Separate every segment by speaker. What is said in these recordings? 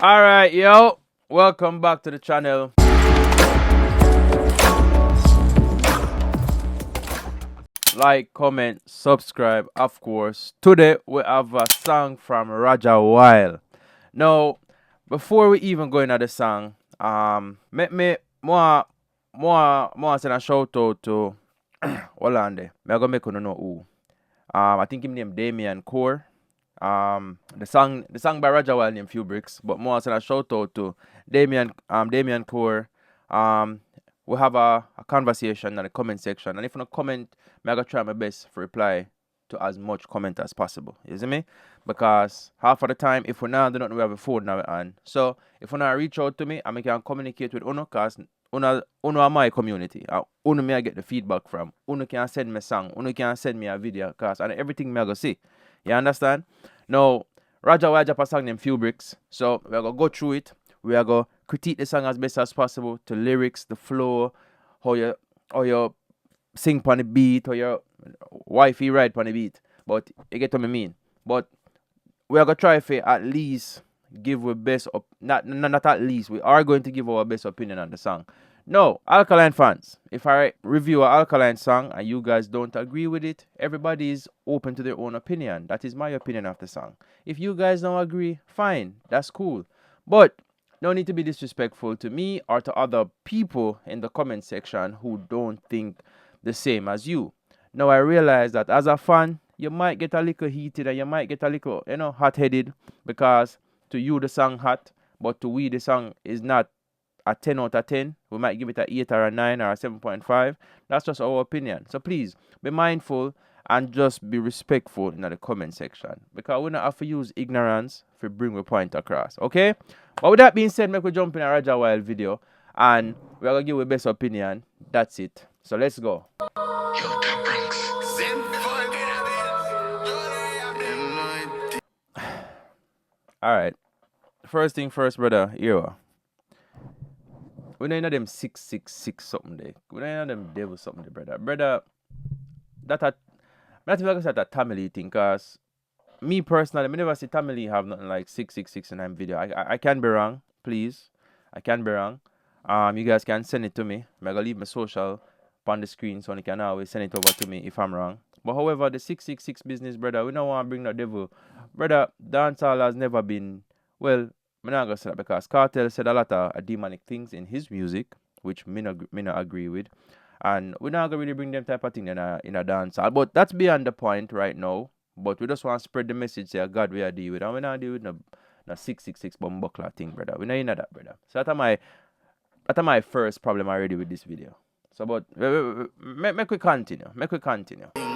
Speaker 1: Alright, yo. Welcome back to the channel. Like, comment, subscribe, of course. Today we have a song from RAJAHWILD. Now, before we even go into the song, make me more send a shout out to Hollande. Me I go make you know who. I think him name Damian Core. The song by RAJAHWILD named Few Bricks, but more send a shout out to Damian Core. We have a conversation in the comment section, and if you no comment, I gotta try my best to reply to as much comment as possible. You see me? Because half of the time, if we not do nothing, we have a phone now on. So if you not reach out to me, I can communicate with Uno, cause Uno are my community. Uno me I get the feedback from. Uno can send me a song. Uno can send me a video, cause and everything me I go see. You understand? Now, RAJAHWILD drop a song named Few Bricks. So we're gonna go through it. We are gonna critique the song as best as possible, to lyrics, the flow, how you sing on the beat, how your wifey ride on the beat. But you get what I mean. But we are gonna try to at least give our best not at least, we are going to give our best opinion on the song. No, Alkaline fans, if I review an Alkaline song and you guys don't agree with it, everybody is open to their own opinion. That is my opinion of the song. If you guys don't agree, fine, that's cool. But no need to be disrespectful to me or to other people in the comment section who don't think the same as you. Now I realize that as a fan, you might get a little heated and you might get a little, hot-headed, because to you the song hot, but to we the song is not a 10 out of 10. We might give it a 8 or a 9 or a 7.5. That's just our opinion. So please be mindful and just be respectful in the comment section, because we don't have to use ignorance to bring a point across. Okay? But with that being said, make we jump in a RAJAHWILD video and we're gonna give our best opinion. That's it. So let's go. Alright. First thing first, brother. Here. We don't know them 666 something there. We don't know them devil something there, brother. Brother, I feel like it's a family thing, because me personally, I never see family have nothing like 666 in that video. I can be wrong, please. I can be wrong. You guys can send it to me. I'm gonna leave my social on the screen so you can always send it over to me if I'm wrong. But however, the 666 business, brother, we don't want to bring the devil. Brother, dancehall has never been, well, I'm not gonna say that, because Cartel said a lot of demonic things in his music, which me not agree with. And we're not gonna really bring them type of thing in a dancehall. But that's beyond the point right now. But we just want to spread the message, say God we are deal with. And we're not deal with no 666 bomb buckler thing, brother. We're not in that, brother. So that's my first problem already with this video. So but make we continue. Make we continue. Hold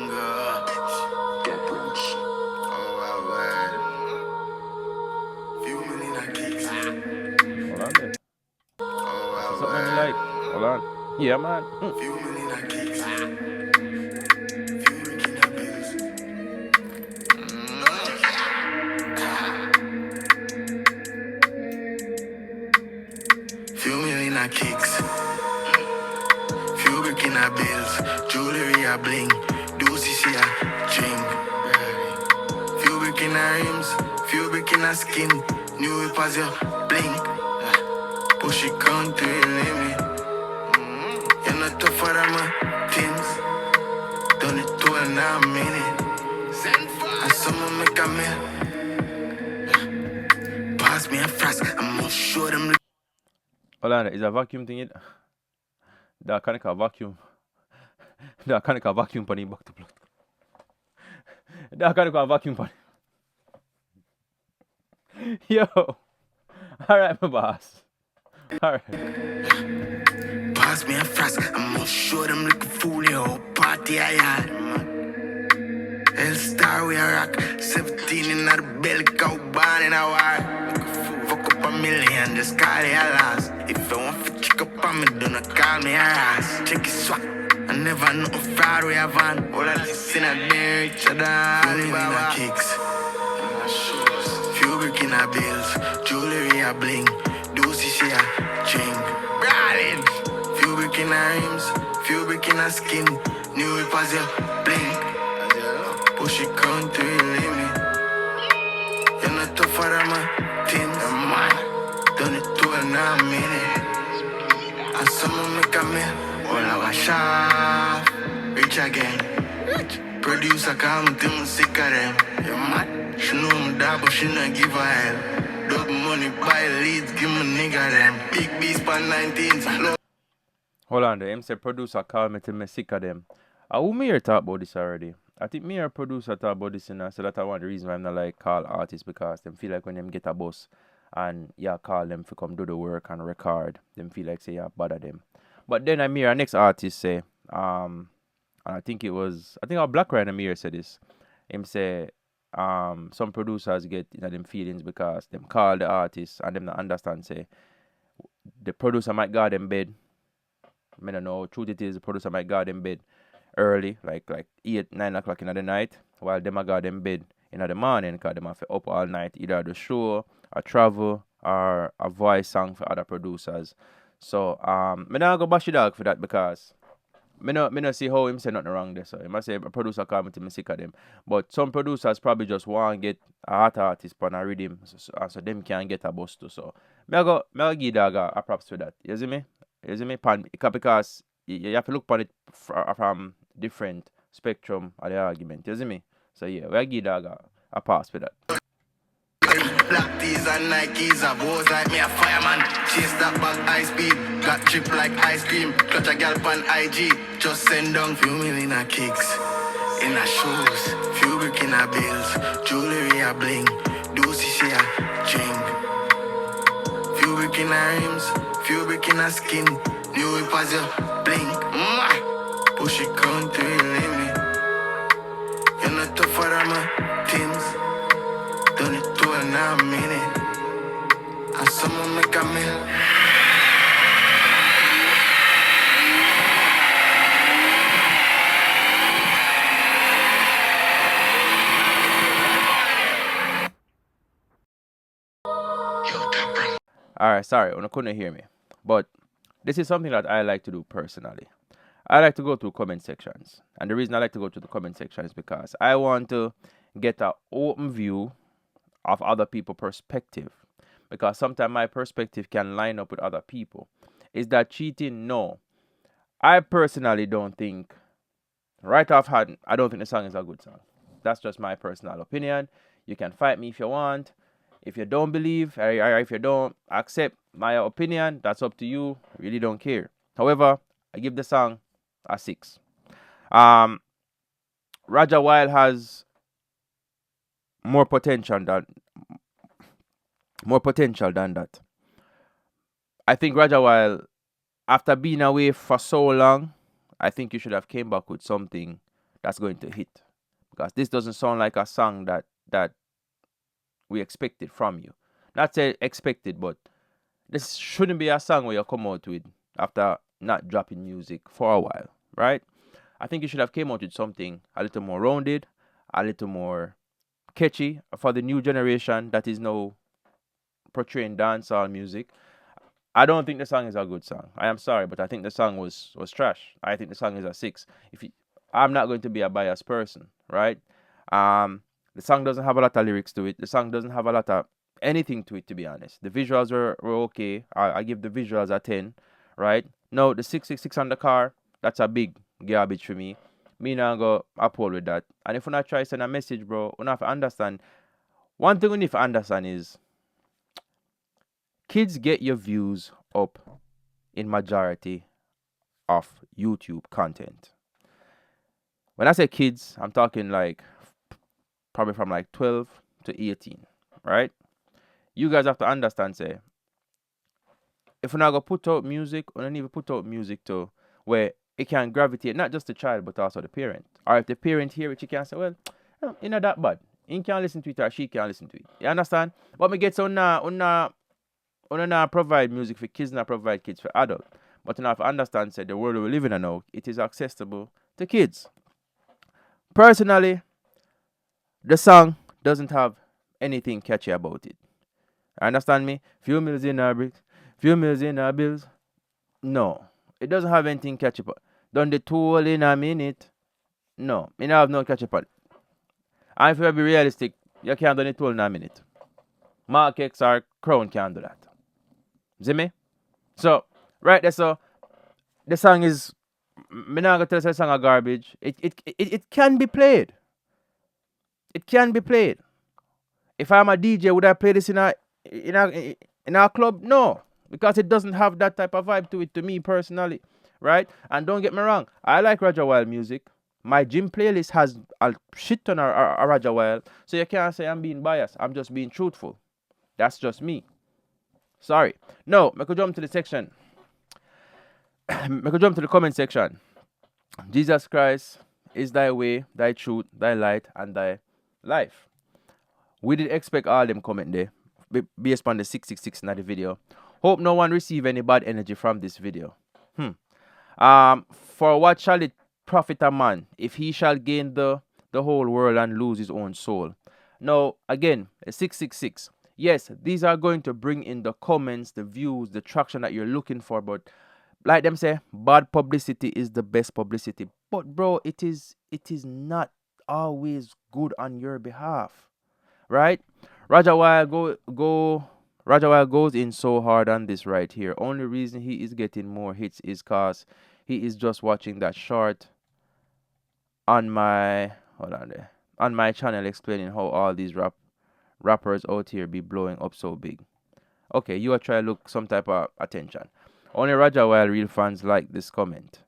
Speaker 1: on there. Something me like. Hold on. Yeah, man.
Speaker 2: Few million a kicks, few brick in a bills, jewelry a bling, doozy she a drink. Few brick in a rims, few brick in a skin, new whip as you blink. Push it country limit. You're not tougher than my things. Done it to in a minute. And someone make a meal. Pass me a flask, I'm gonna show them.
Speaker 1: Hold on, is a vacuum thing it? That kind of vacuum. That kind of vacuum pani back to plug. That kind of vacuum pani. Yo. Alright, my boss. Alright.
Speaker 2: Pass me a flask, I'm gonna show them like a fool, yo. Party I had, man. L-Star we a rock, 17 in the belly, cow barn in a war. Fuck up a million, just call it a loss. If you want to check up on me, do not call me a ass. Check it swag, I never know how far we have on. All of this in a day, each other, all in a kicks. Few brick in a bills, jewelry a bling, doozy she a drink. Brawling. Few brick in a rims, few brick in a skin, new whip as you blink. Push it country limit. You're not tougher than my things, man. in a minute. And someone make a meal. Well, I wash off. Rich again. Producer come to me sick of them. You mad? She know I'm that, but she not give a hell. Double money buy leads, give me nigga them. Big beast pan 19s.
Speaker 1: Hold on, the him say producer call me to me sick of them. Who me here talk about this already? I think me or producer talk about this, and so that's one of the reason why I'm not like call artists, because them feel like when them get a bus and yeah call them to come do the work and record, them feel like say yeah bother them. But then I hear our next artist say, and I think our Black Ryan Amir said this. Him say some producers get them feelings because them call the artist and them not understand say the producer might guard them bed. I don't know, truth it is the producer might guard them bed early, like 8, 9 o'clock in the night, while them a guard them bed in the morning because them have to up all night, either the show, a travel, or a voice song for other producers. So me not go bash the dog for that because me no see how him say nothing wrong there. So he must say a producer call me to me sick of them. But some producers probably just want to get a hot artist on a rhythm so them can get a bus too. So me go give dog a props for that. You see me? You see me? Because you have to look upon it from different spectrum of the argument. You see me? So yeah, we give dog a pass for that.
Speaker 2: Black tees and Nikes, a bows like me a fireman. Chase that bag high speed, got chip like ice cream. Clutch a gal pan IG, just send down few million a kicks. In a shoes, few brick in a bills, jewelry a bling, Doozy she a drink. Few brick in a rims, few brick in a skin, new whip as you blink. Push it country limit, you're not tougher than my teams. Done it to in a minute. And someone make a meal.
Speaker 1: Alright, sorry, you couldn't hear me. But this is something that I like to do personally. I like to go through comment sections. And the reason I like to go to the comment section is because I want to get an open view of other people's perspective. Because sometimes my perspective can line up with other people. Is that cheating? No. I personally don't think, right off hand, I don't think the song is a good song. That's just my personal opinion. You can fight me if you want. If you don't believe, or if you don't accept my opinion, that's up to you. I really don't care. However, I give the song a 6. RAJAHWILD has more potential than that. I think RAJAHWILD, after being away for so long, I think you should have came back with something that's going to hit. Because this doesn't sound like a song that we expected from you. Not say expected, but this shouldn't be a song where you come out with after not dropping music for a while, right? I think you should have came out with something a little more rounded, a little more catchy for the new generation that is now portraying dancehall music. I don't think the song is a good song. I am sorry, but I think the song was trash. I think the song is a 6. I'm not going to be a biased person, right? The song doesn't have a lot of lyrics to it. The song doesn't have a lot of anything to it, to be honest. The visuals were okay. I give the visuals a 10, right? No, the 666 on the car, that's a big garbage for me. Me now go uphold with that. And if you not try to send a message, bro, you have to understand. One thing you need to understand is kids get your views up in majority of YouTube content. When I say kids, I'm talking like probably from like 12 to 18, right? You guys have to understand, say, if we're not going to put out music, we don't even put out music to where it can gravitate not just the child, but also the parent. Or if the parent hear it, you can say, well, it's not that bad. He can listen to it or she can listen to it. You understand? But me get so now provide music for kids, not provide kids for adults. But you have to understand, say, the world we live in now, it is accessible to kids. Personally, the song doesn't have anything catchy about it. Understand me? Few meals in our bricks, few meals in our bills. No, it doesn't have anything catchy. Done the tool in a minute. No, it don't have no catchy part. And if you be realistic, you can't do the tool in a minute. Mark X or Crown can't do that. See me? So, right there, so the song is, me not gonna tell you the song of garbage. It can be played. It can be played. If I'm a DJ, would I play this in a in a club? No, because it doesn't have that type of vibe to it. To me personally, right? And don't get me wrong, I like Raja Wild music. My gym playlist has a shit ton of Raja Wild, so you can't say I'm being biased. I'm just being truthful. That's just me. Sorry. No, I could jump to the section. I could jump to the comment section. Jesus Christ is thy way, thy truth, thy light, and thy life. We did expect all them comment there, based on the 666 in the video. Hope no one receive any bad energy from this video. For what shall it profit a man if he shall gain the whole world and lose his own soul? Now, again, 666. Yes, these are going to bring in the comments, the views, the traction that you're looking for, but like them say, bad publicity is the best publicity. But bro, it is not always good on your behalf, right? Raja Wild goes in so hard on this right here. Only reason he is getting more hits is cause he is just watching that short on my channel explaining how all these rappers out here be blowing up so big. Okay, you are trying to look some type of attention. Only Raja Wild real fans like this comment.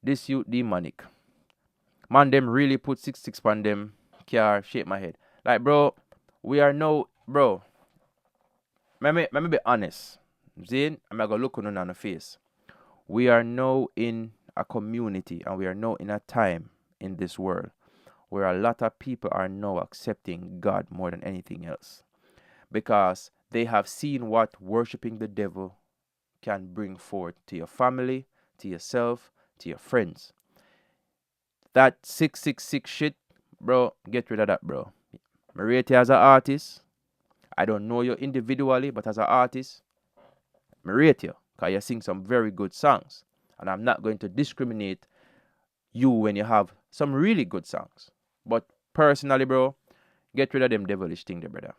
Speaker 1: This youth demonic. Man, them really put 6 on them car, shake my head. Like, bro, we are no, bro. Let me be honest. Zane, I'm gonna look on the face. We are now in a community and we are now in a time in this world where a lot of people are now accepting God more than anything else. Because they have seen what worshiping the devil can bring forth to your family, to yourself, to your friends. That 666 shit, bro, get rid of that, bro. I rate you as an artist. I don't know you individually, but as an artist, I rate you because you sing some very good songs. And I'm not going to discriminate you when you have some really good songs. But personally, bro, get rid of them devilish thing there, brother.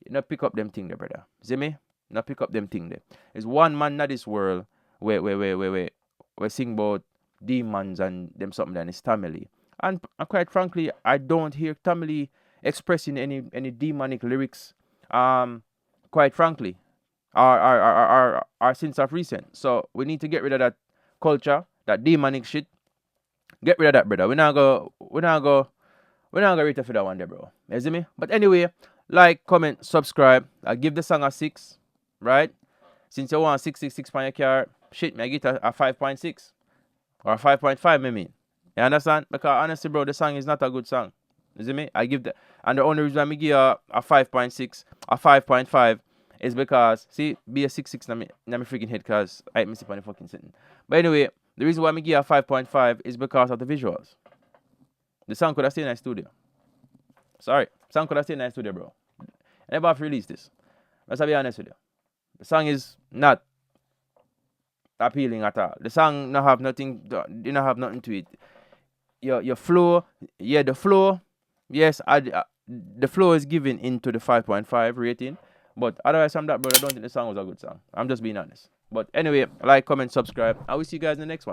Speaker 1: You know, pick up them thing there, brother. See me? You know, pick up them thing there. There's one man in this world where we sing about demons and them something and his family. And quite frankly, I don't hear Tamili expressing any demonic lyrics. Quite frankly, are since of recent. So we need to get rid of that culture, that demonic shit. Get rid of that, brother. We're not gonna rate it for that one there, bro. You see me? But anyway, like, comment, subscribe. I give the song a 6, right? Since you want 666 on your car, shit, me I get a 5.6 or a 5.5, I mean. You understand? Because honestly, bro, the song is not a good song. You see me? I give the, and the only reason I give a 5.6, a 5.5 is because, see, be a 6.6 in my freaking head because I ain't missing on the fucking sitting. But anyway, the reason why I give a 5.5 is because of the visuals. The song could have stayed in the studio. Sorry, song could have stayed in the studio, bro. I never have released this. Let's be honest with you. The song is not appealing at all. The song not have nothing. You not have nothing to it. Your flow, yeah, the flow. Yes, the flow is given into the 5.5 rating. But otherwise from that, bro, I don't think the song was a good song. I'm just being honest. But anyway, like, comment, subscribe. I will see you guys in the next one.